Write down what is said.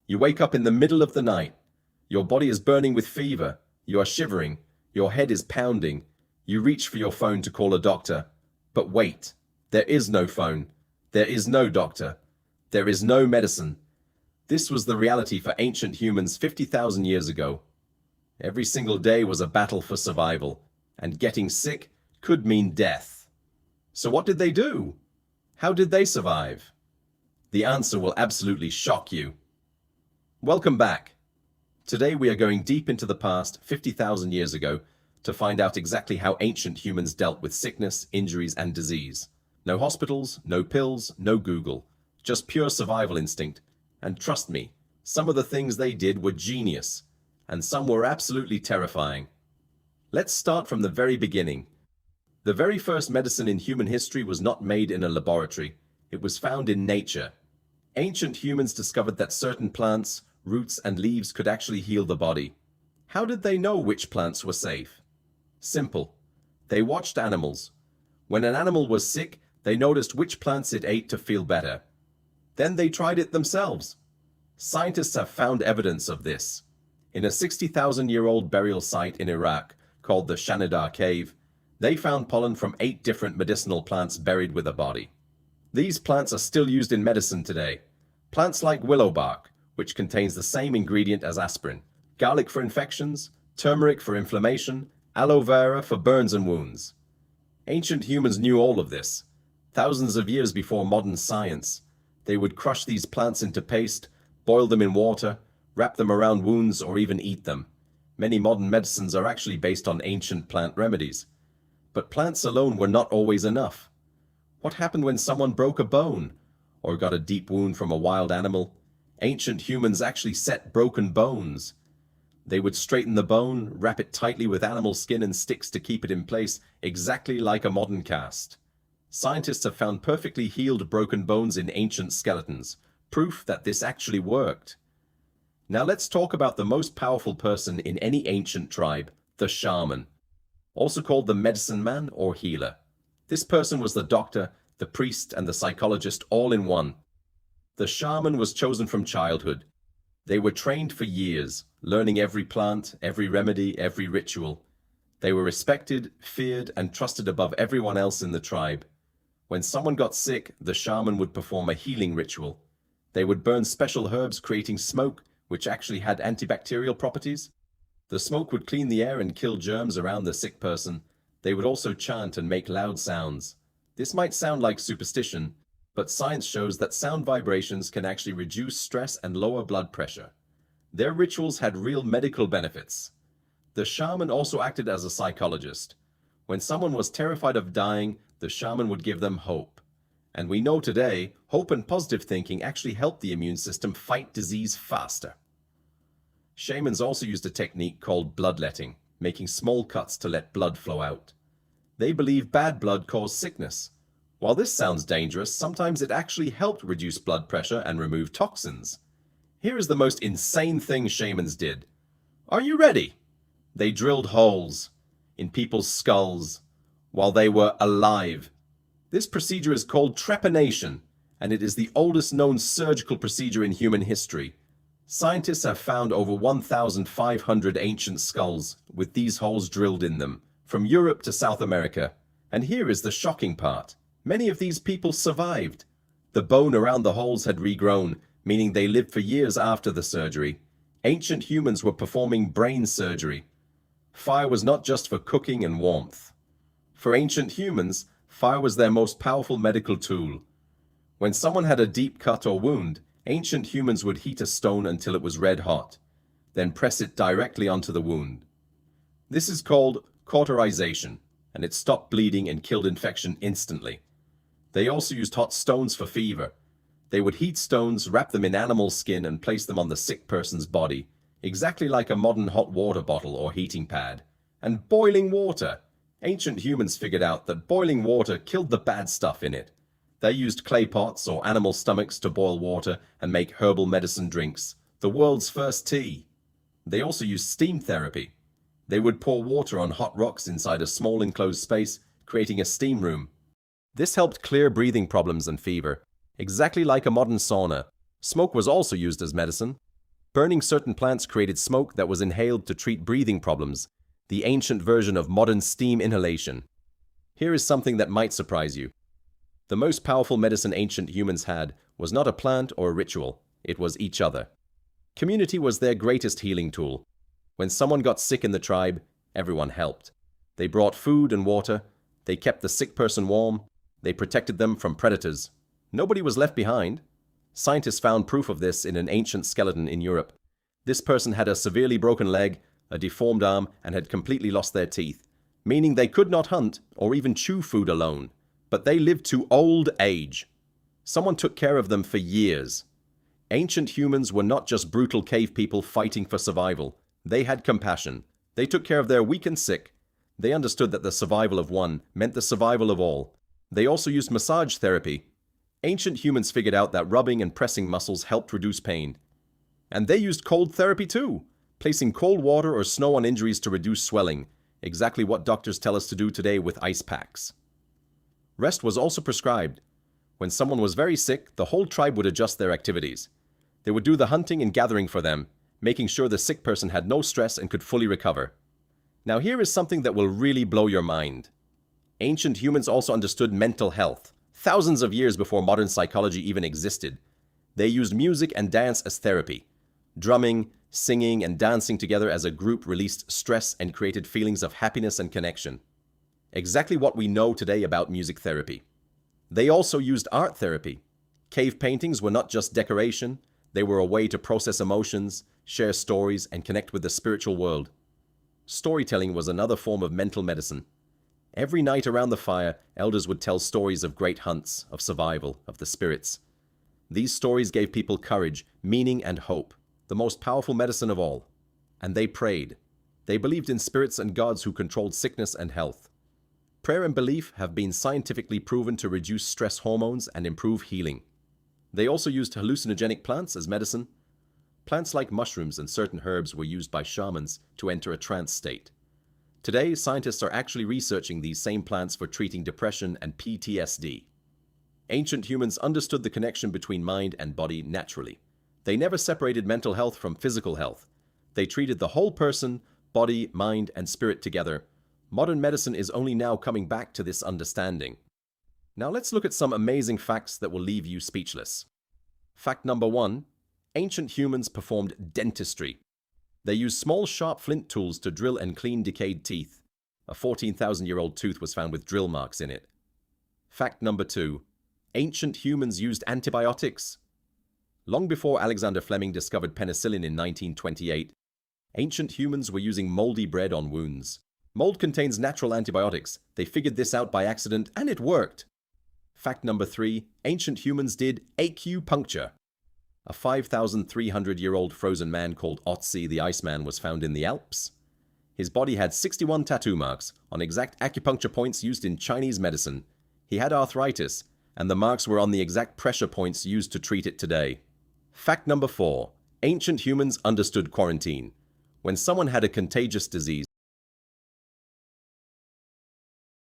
You wake up in the middle of the night. Your body is burning with fever. You are shivering. Your head is pounding. You reach for your phone to call a doctor. But wait, there is no phone. There is no doctor. There is no medicine. This was the reality for ancient humans 50,000 years ago. Every single day was a battle for survival, and getting sick could mean death. So what did they do? How did they survive? The answer will absolutely shock you. Welcome back. Today we are going deep into the past 50,000 years ago to find out exactly how ancient humans dealt with sickness, injuries, and disease. No hospitals, no pills, no Google, just pure survival instinct. And trust me, some of the things they did were genius, and some were absolutely terrifying. Let's start from the very beginning. The very first medicine in human history was not made in a laboratory. It was found in nature. Ancient humans discovered that certain plants, roots, and leaves could actually heal the body. How did they know which plants were safe? Simple. They watched animals. When an animal was sick, they noticed which plants it ate to feel better. Then they tried it themselves. Scientists have found evidence of this. In a 60,000-year-old burial site in Iraq called the Shanidar Cave, they found pollen from 8 different medicinal plants buried with a body. These plants are still used in medicine today. Plants like willow bark, which contains the same ingredient as aspirin, garlic for infections, turmeric for inflammation, aloe vera for burns and wounds. Ancient humans knew all of this. Thousands of years before modern science, they would crush these plants into paste, boil them in water, wrap them around wounds, or even eat them. Many modern medicines are actually based on ancient plant remedies. But plants alone were not always enough. What happened when someone broke a bone or got a deep wound from a wild animal? Ancient humans actually set broken bones. They would straighten the bone, wrap it tightly with animal skin and sticks to keep it in place, exactly like a modern cast. Scientists have found perfectly healed broken bones in ancient skeletons, proof that this actually worked. Now let's talk about the most powerful person in any ancient tribe, the shaman, also called the medicine man or healer. This person was the doctor, the priest, and the psychologist all in one. The shaman was chosen from childhood. They were trained for years, learning every plant, every remedy, every ritual. They were respected, feared, and trusted above everyone else in the tribe. When someone got sick, the shaman would perform a healing ritual. They would burn special herbs, creating smoke, which actually had antibacterial properties. The smoke would clean the air and kill germs around the sick person. They would also chant and make loud sounds. This might sound like superstition, but science shows that sound vibrations can actually reduce stress and lower blood pressure. Their rituals had real medical benefits. The shaman also acted as a psychologist. When someone was terrified of dying, the shaman would give them hope. And we know today, hope and positive thinking actually help the immune system fight disease faster. Shamans also used a technique called bloodletting, making small cuts to let blood flow out. They believe bad blood caused sickness. While this sounds dangerous, sometimes it actually helped reduce blood pressure and remove toxins. Here is the most insane thing shamans did. Are you ready? They drilled holes in people's skulls while they were alive. This procedure is called trepanation, and it is the oldest known surgical procedure in human history. Scientists have found over 1,500 ancient skulls with these holes drilled in them, from Europe to South America. And here is the shocking part. Many of these people survived. The bone around the holes had regrown, meaning they lived for years after the surgery. Ancient humans were performing brain surgery. Fire was not just for cooking and warmth. For ancient humans, fire was their most powerful medical tool. When someone had a deep cut or wound, ancient humans would heat a stone until it was red hot, then press it directly onto the wound. This is called cauterization, and it stopped bleeding and killed infection instantly. They also used hot stones for fever. They would heat stones, wrap them in animal skin, and place them on the sick person's body, exactly like a modern hot water bottle or heating pad. And boiling water. Ancient humans figured out that boiling water killed the bad stuff in it. They used clay pots or animal stomachs to boil water and make herbal medicine drinks, the world's first tea. They also used steam therapy. They would pour water on hot rocks inside a small enclosed space, creating a steam room. This helped clear breathing problems and fever, exactly like a modern sauna. Smoke was also used as medicine. Burning certain plants created smoke that was inhaled to treat breathing problems, the ancient version of modern steam inhalation. Here is something that might surprise you. The most powerful medicine ancient humans had was not a plant or a ritual, it was each other. Community was their greatest healing tool. When someone got sick in the tribe, everyone helped. They brought food and water, they kept the sick person warm, they protected them from predators. Nobody was left behind. Scientists found proof of this in an ancient skeleton in Europe. This person had a severely broken leg, a deformed arm, and had completely lost their teeth, meaning they could not hunt or even chew food alone. But they lived to old age. Someone took care of them for years. Ancient humans were not just brutal cave people fighting for survival. They had compassion. They took care of their weak and sick. They understood that the survival of one meant the survival of all. They also used massage therapy. Ancient humans figured out that rubbing and pressing muscles helped reduce pain. And they used cold therapy too, placing cold water or snow on injuries to reduce swelling, exactly what doctors tell us to do today with ice packs. Rest was also prescribed. When someone was very sick, the whole tribe would adjust their activities. They would do the hunting and gathering for them, making sure the sick person had no stress and could fully recover. Now here is something that will really blow your mind. Ancient humans also understood mental health, thousands of years before modern psychology even existed. They used music and dance as therapy. Drumming, singing, and dancing together as a group released stress and created feelings of happiness and connection. Exactly what we know today about music therapy. They also used art therapy. Cave paintings were not just decoration, they were a way to process emotions, share stories, and connect with the spiritual world. Storytelling was another form of mental medicine. Every night around the fire, elders would tell stories of great hunts, of survival, of the spirits. These stories gave people courage, meaning, and hope, the most powerful medicine of all. And they prayed. They believed in spirits and gods who controlled sickness and health. Prayer and belief have been scientifically proven to reduce stress hormones and improve healing. They also used hallucinogenic plants as medicine. Plants like mushrooms and certain herbs were used by shamans to enter a trance state. Today, scientists are actually researching these same plants for treating depression and PTSD. Ancient humans understood the connection between mind and body naturally. They never separated mental health from physical health. They treated the whole person, body, mind, and spirit together. Modern medicine is only now coming back to this understanding. Now let's look at some amazing facts that will leave you speechless. Fact number 1. Ancient humans performed dentistry. They used small, sharp flint tools to drill and clean decayed teeth. A 14,000-year-old tooth was found with drill marks in it. Fact number 2. Ancient humans used antibiotics. Long before Alexander Fleming discovered penicillin in 1928, ancient humans were using moldy bread on wounds. Mold contains natural antibiotics. They figured this out by accident, and it worked. Fact number 3. Ancient humans did acupuncture. A 5,300-year-old frozen man called Otzi the Iceman was found in the Alps. His body had 61 tattoo marks on exact acupuncture points used in Chinese medicine. He had arthritis, and the marks were on the exact pressure points used to treat it today. Fact number 4. Ancient humans understood quarantine. When someone had a contagious disease,